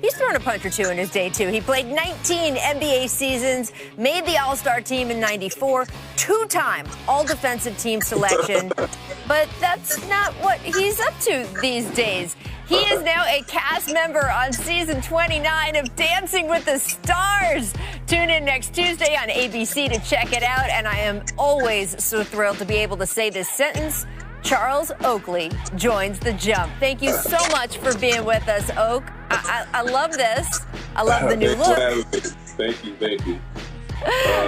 He's thrown a punch or two in his day, too. He played 19 NBA seasons, made the All-Star team in '94, two-time All-Defensive Team selection. But that's not what he's up to these days. He is now a cast member on season 29 of Dancing with the Stars. Tune in next Tuesday on ABC to check it out. And I am always so thrilled to be able to say this sentence. Charles Oakley joins the jump. Thank you so much for being with us, Oak. I love this. I love the new look. Thank you.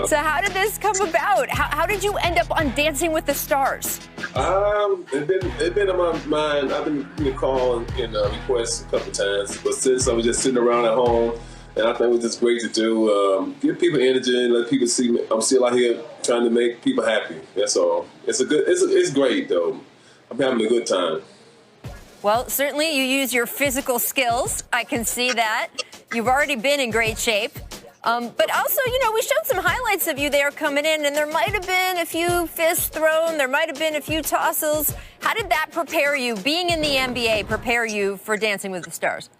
So how did this come about? How did you end up on Dancing with the Stars? It's been on my mind. I've been calling and requests a couple times, but since I was just sitting around at home, and I think it was just great to do, give people energy and let people see me. I'm still out here trying to make people happy. That's all. It's great though. I'm having a good time. Well, certainly you use your physical skills. I can see that. You've already been in great shape. But also, we showed some highlights of you there coming in, and there might have been a few fists thrown. There might have been a few tossles. How did that prepare you, being in the NBA, prepare you for Dancing with the Stars?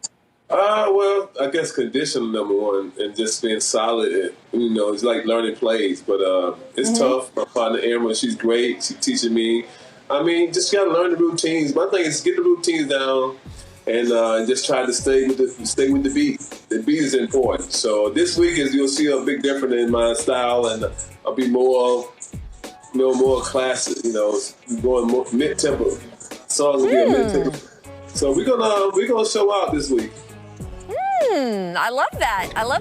Well, I guess condition, number one, and just being solid. It's like learning plays, but it's tough. My partner, Emma, she's great. She's teaching me. Just got to learn the routines. My thing is get the routines down and just try to stay with the beat. The beat is important. So this week you'll see a big difference in my style, and I'll be more classic. Going more mid-tempo. Songs will be a mid-tempo. So we're gonna show out this week. I love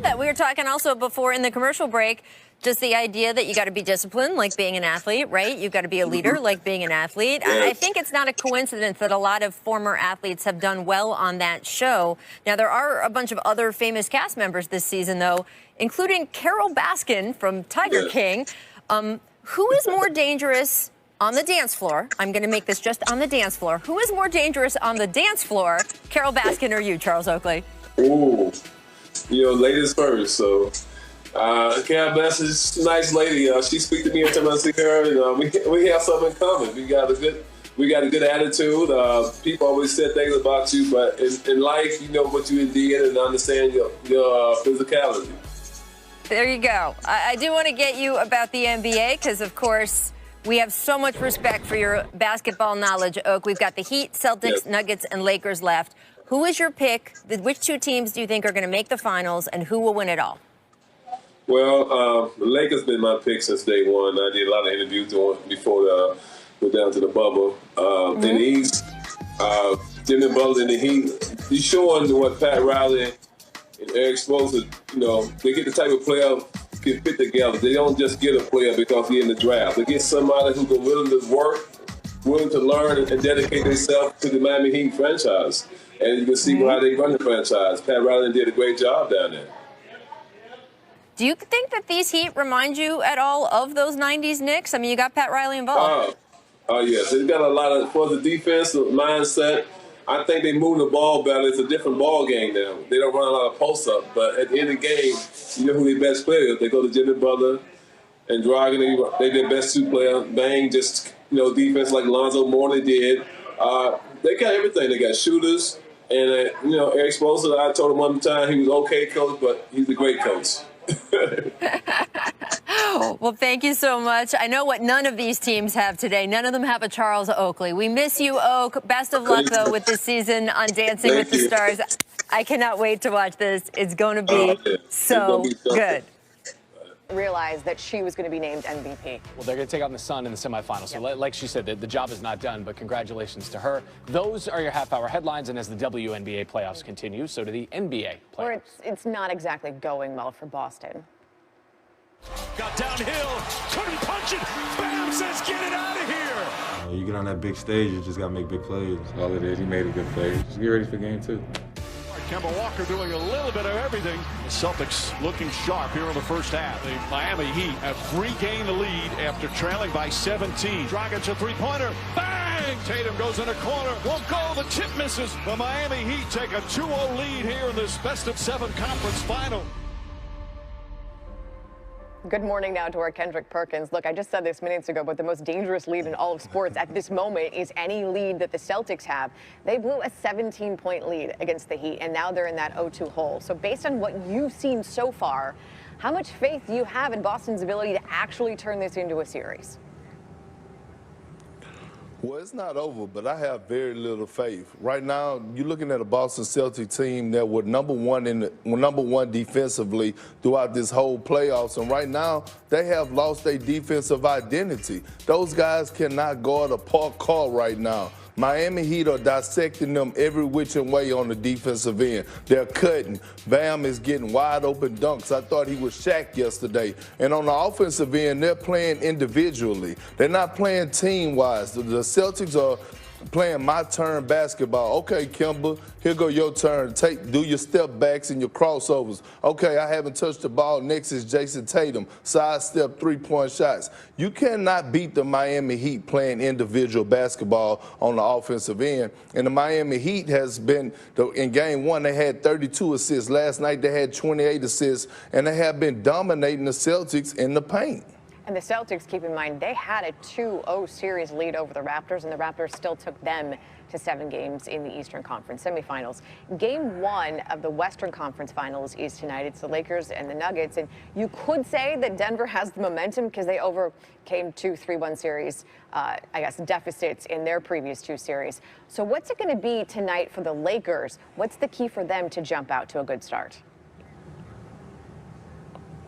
that. We were talking also before in the commercial break, just the idea that you got to be disciplined, like being an athlete, right? You've got to be a leader, like being an athlete. I think it's not a coincidence that a lot of former athletes have done well on that show. Now, there are a bunch of other famous cast members this season, though, including Carol Baskin from Tiger King. Who is more dangerous on the dance floor? I'm going to make this just on the dance floor. Who is more dangerous on the dance floor, Carol Baskin or you, Charles Oakley? Ooh, ladies first, so... Carol Baskin is a nice lady. She speaks to me every time I see her, and we have something in common. We got a good attitude. People always said things about you, but in life, you know what you did and understand your physicality. There you go. I do want to get you about the NBA because, of course, we have so much respect for your basketball knowledge, Oak. We've got the Heat, Celtics, Nuggets, and Lakers left. Who is your pick? Which two teams do you think are going to make the finals, and who will win it all? Well, the Lakers been my pick since day one. I did a lot of interviews before went down to the bubble. In the East, Jimmy Butler in the Heat. He's showing what Pat Riley and Eric Spoelstra, they get the type of player can fit together. They don't just get a player because he's in the draft. They get somebody who's willing to work, willing to learn, and dedicate themselves to the Miami Heat franchise. And you can see why they run the franchise. Pat Riley did a great job down there. Do you think that these Heat remind you at all of those 90s Knicks? You got Pat Riley involved. Yes. They've got a lot of, for the defensive mindset, I think they move the ball better. It's a different ball game now. They don't run a lot of post-up, but at the end of the game, you know who their best player is. They go to Jimmy Butler and Dragan. They their best two player. Bang, just, defense like Lonzo Mourning did. They got everything. They got shooters. And, Eric Spoelstra, I told him one time he was okay coach, but he's a great coach. Well, thank you so much. I know what none of these teams have today. None of them have a Charles Oakley. We miss you, Oak. Best of luck, though, with this season on Dancing with the Stars. I cannot wait to watch this. It's going to be so good. Realized that she was going to be named MVP. Well, they're going to take on the Sun in the semifinals. So like she said, the job is not done, but congratulations to her. Those are your half-hour headlines, and as the WNBA playoffs continue, so do the NBA playoffs. Or it's not exactly going well for Boston. Got downhill, couldn't punch it. Bam says, get it out of here. You get on that big stage, you just got to make big plays. That's all it is. He made a good play. Just get ready for game two. Kemba Walker doing a little bit of everything. The Celtics looking sharp here in the first half. The Miami Heat have regained the lead after trailing by 17. Dragic a three-pointer. Bang! Tatum goes in a corner. Won't go. The tip misses. The Miami Heat take a 2-0 lead here in this best-of-7 conference final. Good morning now to our Kendrick Perkins. Look, I just said this minutes ago, but the most dangerous lead in all of sports at this moment is any lead that the Celtics have. They blew a 17-point lead against the Heat, and now they're in that 0-2 hole. So based on what you've seen so far, how much faith do you have in Boston's ability to actually turn this into a series? Well, it's not over, but I have very little faith. Right now, you're looking at a Boston Celtics team that were number one defensively throughout this whole playoffs, and right now they have lost their defensive identity. Those guys cannot guard a parked car right now. Miami Heat are dissecting them every which way on the defensive end. They're cutting. Bam is getting wide open dunks. I thought he was Shaq yesterday. And on the offensive end, they're playing individually. They're not playing team-wise. The Celtics are playing my turn basketball. Okay, Kemba, here go your turn. Do your step backs and your crossovers. Okay, I haven't touched the ball. Next is Jason Tatum. Sidestep 3-point shots. You cannot beat the Miami Heat playing individual basketball on the offensive end. And the Miami Heat has been, in game one, they had 32 assists. Last night they had 28 assists, and they have been dominating the Celtics in the paint. And the Celtics, keep in mind, they had a 2-0 series lead over the Raptors, and the Raptors still took them to 7 games in the Eastern Conference semifinals. Game 1 of the Western Conference Finals is tonight. It's the Lakers and the Nuggets, and you could say that Denver has the momentum because they overcame 2 3-1 series, deficits in their previous 2 series. So what's it going to be tonight for the Lakers? What's the key for them to jump out to a good start?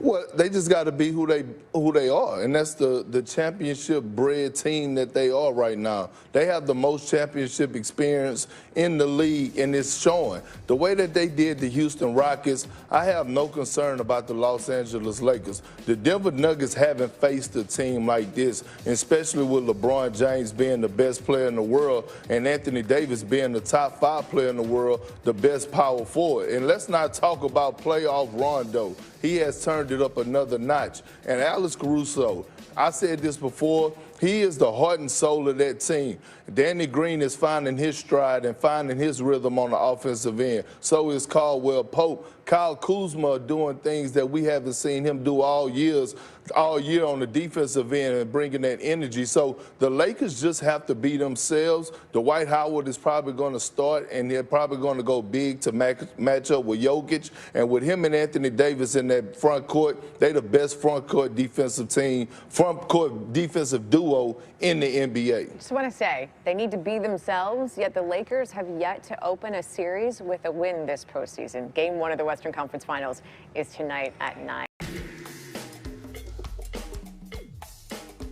Well, they just got to be who they are, and that's the championship-bred team that they are right now. They have the most championship experience in the league, and it's showing. The way that they did the Houston Rockets, I have no concern about the Los Angeles Lakers. The Denver Nuggets haven't faced a team like this, especially with LeBron James being the best player in the world and Anthony Davis being the top 5 player in the world, the best power forward. And let's not talk about playoff Rondo. He has turned it up another notch. And Alex Caruso, I said this before, he is the heart and soul of that team. Danny Green is finding his stride and finding his rhythm on the offensive end. So is Caldwell Pope. Kyle Kuzma are doing things that we haven't seen him do all year on the defensive end and bringing that energy. So the Lakers just have to be themselves. Dwight Howard is probably going to start, and they're probably going to go big to match up with Jokic. And with him and Anthony Davis in that front court, they're the best front court defensive duo in the NBA. Just want to say, they need to be themselves, yet the Lakers have yet to open a series with a win this postseason. Game 1 of the Western Conference Finals is tonight at 9.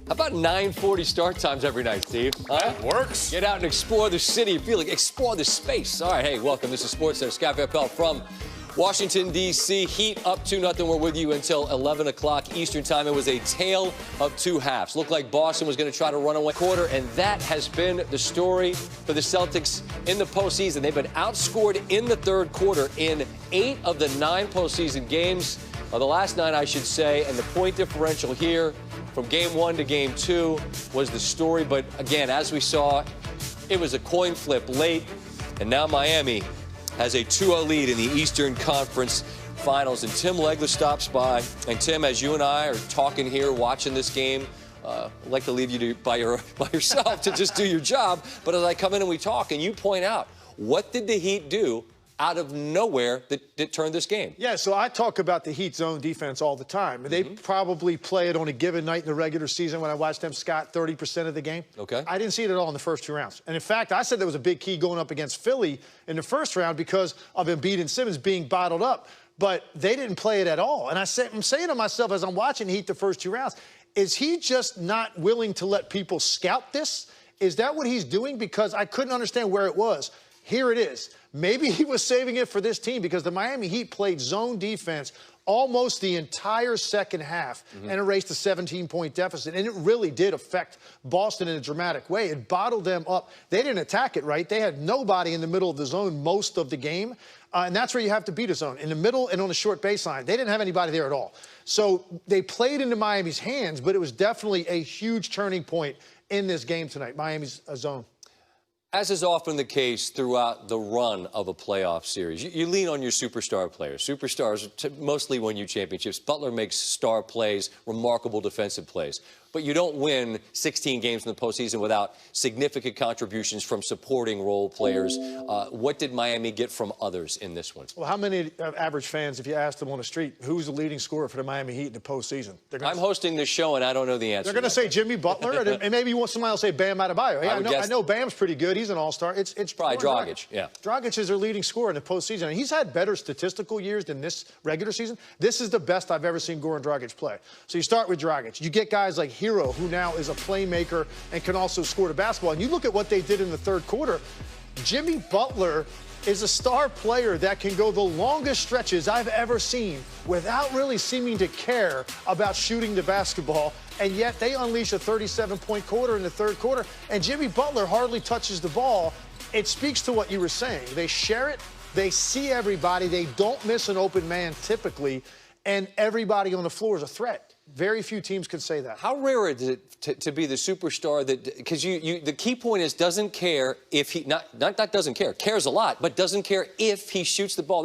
How about 9:40 start times every night, Steve? That works. Get out and explore the city. Feel like explore the space. All right, hey, welcome. This is Sports Center. Scott Van Pelt from Washington, D.C. Heat up 2-0. We're with you until 11 o'clock Eastern time. It was a tale of 2 halves. Looked like Boston was going to try to run away quarter, and that has been the story for the Celtics in the postseason. They've been outscored in the third quarter in 8 of the 9 postseason games. The last 9, I should say, and the point differential here from game 1 to game 2 was the story. But again, as we saw, it was a coin flip late, and now Miami has a 2-0 lead in the Eastern Conference Finals. And Tim Legler stops by. And Tim, as you and I are talking here, watching this game, I'd like to leave you by yourself to just do your job. But as I come in and we talk, and you point out, what did the Heat do out of nowhere that turned this game? Yeah, so I talk about the Heat zone defense all the time. They probably play it on a given night in the regular season when I watch them, Scott, 30% of the game. Okay. I didn't see it at all in the first 2 rounds. And in fact, I said there was a big key going up against Philly in the first round because of Embiid and Simmons being bottled up. But they didn't play it at all. And I'm saying to myself as I'm watching Heat the first 2 rounds, is he just not willing to let people scout this? Is that what he's doing? Because I couldn't understand where it was. Here it is. Maybe he was saving it for this team because the Miami Heat played zone defense almost the entire second half and erased a 17-point deficit. And it really did affect Boston in a dramatic way. It bottled them up. They didn't attack it right. They had nobody in the middle of the zone most of the game. And that's where you have to beat a zone, in the middle and on the short baseline. They didn't have anybody there at all. So they played into Miami's hands, but it was definitely a huge turning point in this game tonight, Miami's zone. As is often the case throughout the run of a playoff series, you lean on your superstar players. Superstars mostly win you championships. Butler makes star plays, remarkable defensive plays. But you don't win 16 games in the postseason without significant contributions from supporting role players. What did Miami get from others in this one? Well, how many average fans, if you asked them on the street, who's the leading scorer for the Miami Heat in the postseason? I'm hosting this show, and I don't know the answer. They're going to say Jimmy Butler, and maybe somebody will say Bam Adebayo. Hey, I know Bam's pretty good. He's an all-star. It's probably Dragic. Yeah, Dragic is their leading scorer in the postseason, and he's had better statistical years than this regular season. This is the best I've ever seen Goran Dragic play. So you start with Dragic. You get guys like Hero, who now is a playmaker and can also score the basketball. And you look at what they did in the third quarter. Jimmy Butler is a star player that can go the longest stretches I've ever seen without really seeming to care about shooting the basketball. And yet they unleash a 37-point quarter in the third quarter, and Jimmy Butler hardly touches the ball. It speaks to what you were saying. They share it. They see everybody. They don't miss an open man typically, and everybody on the floor is a threat. Very few teams could say that. How rare is it to be the superstar that, because the key point is doesn't care if he, not doesn't care, cares a lot, but doesn't care if he shoots the ball.